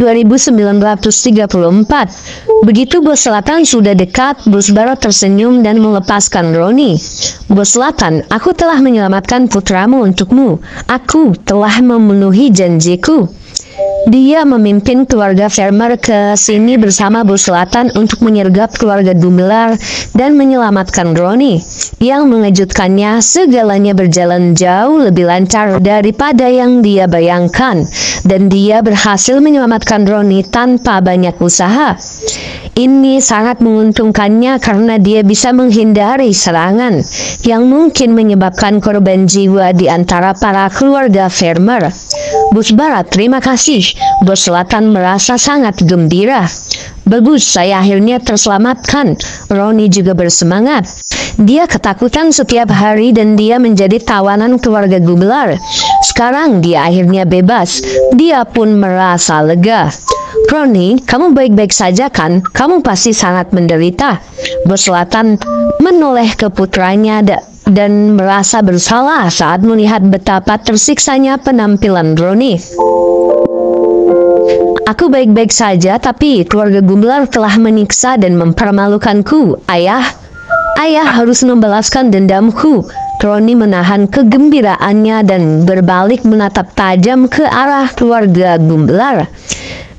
2934. Begitu bos selatan sudah dekat, bos barat tersenyum dan melepaskan Roni. Bos selatan, aku telah menyelamatkan putramu untukmu. Aku telah memenuhi janjiku. Dia memimpin keluarga Farmer ke sini bersama bos selatan untuk menyergap keluarga Gumelar dan menyelamatkan Roni. Yang mengejutkannya, segalanya berjalan jauh lebih lancar daripada yang dia bayangkan, dan dia berhasil menyelamatkan Roni tanpa banyak usaha. Ini sangat menguntungkannya karena dia bisa menghindari serangan yang mungkin menyebabkan korban jiwa di antara para keluarga Farmer. Bos Barat, terima kasih. Bos Selatan merasa sangat gembira. Bagus, saya akhirnya terselamatkan. Roni juga bersemangat. Dia ketakutan setiap hari dan dia menjadi tawanan keluarga Gumelar. Sekarang dia akhirnya bebas. Dia pun merasa lega. Roni, kamu baik-baik saja kan? Kamu pasti sangat menderita. Bos Selatan menoleh ke putranya dan merasa bersalah saat melihat betapa tersiksanya penampilan Roni. Aku baik-baik saja, tapi keluarga Gumelar telah menyiksa dan mempermalukanku. Ayah harus membalaskan dendamku. Roni menahan kegembiraannya dan berbalik menatap tajam ke arah keluarga Gumelar.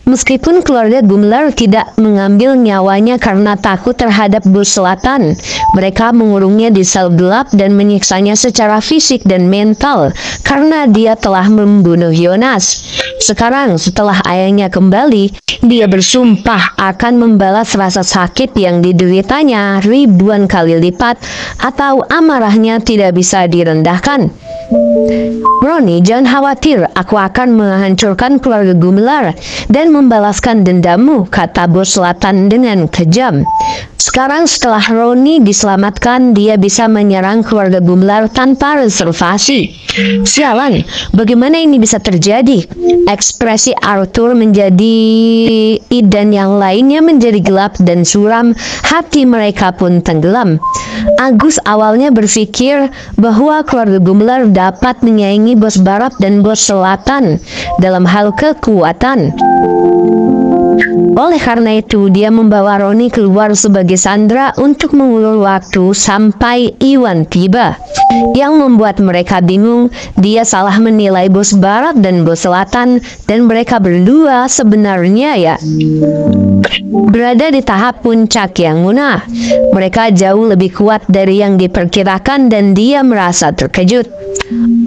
Meskipun keluarga Gumelar tidak mengambil nyawanya karena takut terhadap bos selatan, mereka mengurungnya di sel gelap dan menyiksanya secara fisik dan mental karena dia telah membunuh Yonas. Sekarang setelah ayahnya kembali, dia bersumpah akan membalas rasa sakit yang dideritanya ribuan kali lipat, atau amarahnya tidak bisa direndahkan. Roni, jangan khawatir, aku akan menghancurkan keluarga Gumelar dan membalaskan dendammu, kata bos selatan dengan kejam. Sekarang setelah Roni diselamatkan, dia bisa menyerang keluarga Gumelar tanpa reservasi. Sialan, bagaimana ini bisa terjadi? Ekspresi Arthur menjadi dan yang lainnya menjadi gelap dan suram, hati mereka pun tenggelam. Agus awalnya berpikir bahwa keluarga Gumelar dapat menyaingi bos barat dan bos selatan dalam hal kekuatan. Oleh karena itu, dia membawa Roni keluar sebagai sandera untuk mengulur waktu sampai Iwan tiba. Yang membuat mereka bingung, dia salah menilai bos barat dan bos selatan, dan mereka berdua sebenarnya berada di tahap puncak yang munah. Mereka jauh lebih kuat dari yang diperkirakan dan dia merasa terkejut.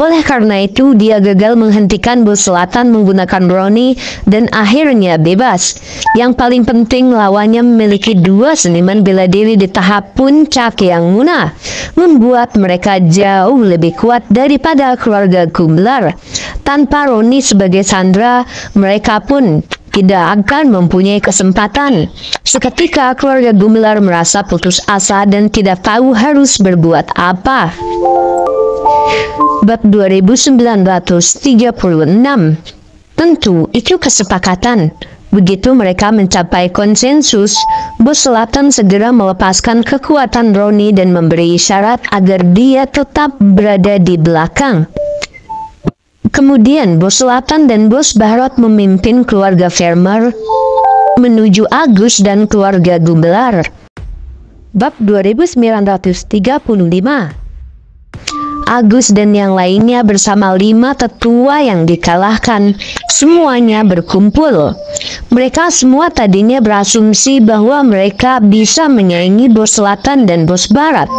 Oleh karena itu, dia gagal menghentikan bos selatan menggunakan Roni dan akhirnya bebas. Yang paling penting, lawannya memiliki dua seniman bela diri di tahap puncak yang munah, membuat mereka jauh lebih kuat daripada keluarga Gumelar. Tanpa Roni sebagai sandera, mereka pun tidak akan mempunyai kesempatan. Seketika keluarga Gumelar merasa putus asa dan tidak tahu harus berbuat apa. Bab 2936. Tentu itu kesepakatan. Begitu mereka mencapai konsensus, bos selatan segera melepaskan kekuatan Roni dan memberi isyarat agar dia tetap berada di belakang. Kemudian bos selatan dan bos barat memimpin keluarga Farmer menuju Agus dan keluarga Gumelar. Bab 2935. Agus dan yang lainnya bersama 5 tetua yang dikalahkan, semuanya berkumpul. Mereka semua tadinya berasumsi bahwa mereka bisa menyaingi bos selatan dan bos barat.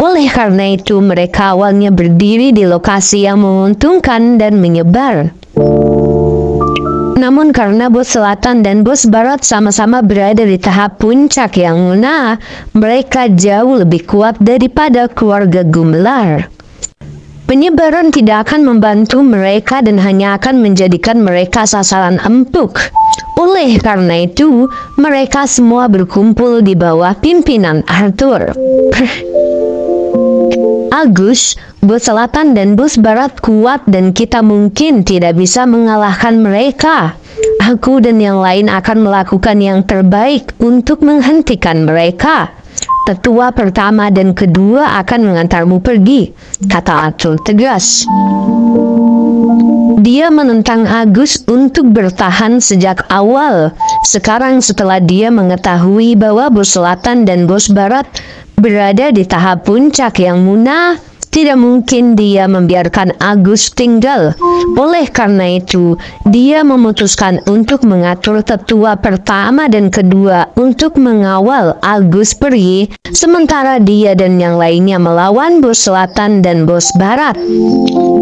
Oleh karena itu, mereka awalnya berdiri di lokasi yang menguntungkan dan menyebar. Namun karena bos selatan dan bos barat sama-sama berada di tahap puncak yang munah, mereka jauh lebih kuat daripada keluarga Gumelar. Penyebaran tidak akan membantu mereka dan hanya akan menjadikan mereka sasaran empuk. Oleh karena itu, mereka semua berkumpul di bawah pimpinan Arthur. Agus, bos selatan dan bos barat kuat dan kita mungkin tidak bisa mengalahkan mereka. Aku dan yang lain akan melakukan yang terbaik untuk menghentikan mereka. Tetua pertama dan kedua akan mengantarmu pergi, kata Arthur tegas. Dia menentang Agus untuk bertahan sejak awal. Sekarang setelah dia mengetahui bahwa bos selatan dan bos barat berada di tahap puncak yang munah, tidak mungkin dia membiarkan Agus tinggal. Oleh karena itu, dia memutuskan untuk mengatur tetua pertama dan kedua untuk mengawal Agus pergi, sementara dia dan yang lainnya melawan bos selatan dan bos barat.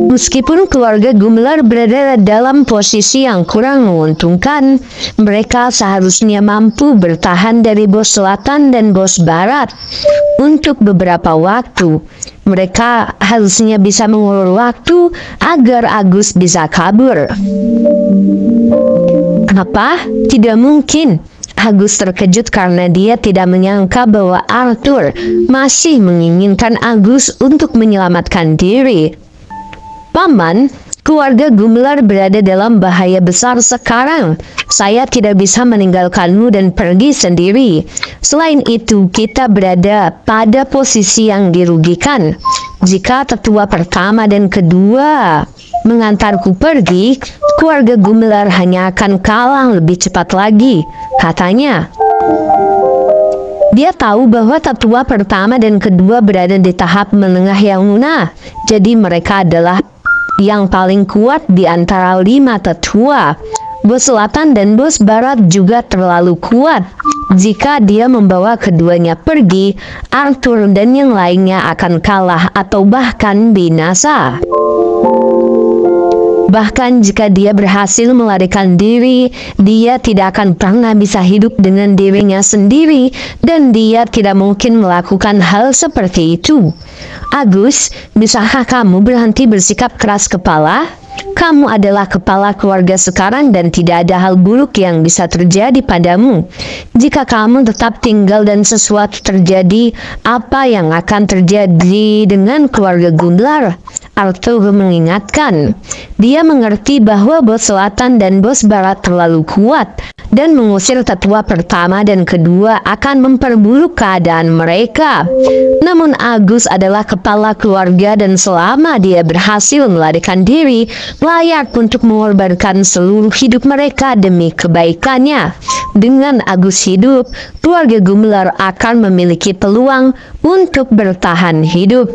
Meskipun keluarga Gumelar berada dalam posisi yang kurang menguntungkan, mereka seharusnya mampu bertahan dari bos selatan dan bos barat untuk beberapa waktu. Mereka harusnya bisa mengulur waktu agar Agus bisa kabur. Apa? Tidak mungkin. Agus terkejut karena dia tidak menyangka bahwa Arthur masih menginginkan Agus untuk menyelamatkan diri. Paman, keluarga Gumelar berada dalam bahaya besar sekarang. Saya tidak bisa meninggalkanmu dan pergi sendiri. Selain itu, kita berada pada posisi yang dirugikan. Jika tetua pertama dan kedua mengantarku pergi, keluarga Gumelar hanya akan kalah lebih cepat lagi, katanya. Dia tahu bahwa tetua pertama dan kedua berada di tahap menengah yang munah, jadi mereka adalah yang paling kuat di antara 5 tetua. Bos selatan dan bos barat juga terlalu kuat. Jika dia membawa keduanya pergi, Arthur dan yang lainnya akan kalah atau bahkan binasa. Bahkan jika dia berhasil melarikan diri, dia tidak akan pernah bisa hidup dengan dirinya sendiri, dan dia tidak mungkin melakukan hal seperti itu. Agus, bisakah kamu berhenti bersikap keras kepala? Kamu adalah kepala keluarga sekarang dan tidak ada hal buruk yang bisa terjadi padamu. Jika kamu tetap tinggal dan sesuatu terjadi, apa yang akan terjadi dengan keluarga Gumelar? Arthur mengingatkan. Dia mengerti bahwa bos selatan dan bos barat terlalu kuat, dan mengusir tetua pertama dan kedua akan memperburuk keadaan mereka. Namun Agus adalah kepala keluarga dan selama dia berhasil melarikan diri, layak untuk mengorbankan seluruh hidup mereka demi kebaikannya. Dengan Agus hidup, keluarga Gumelar akan memiliki peluang untuk bertahan hidup.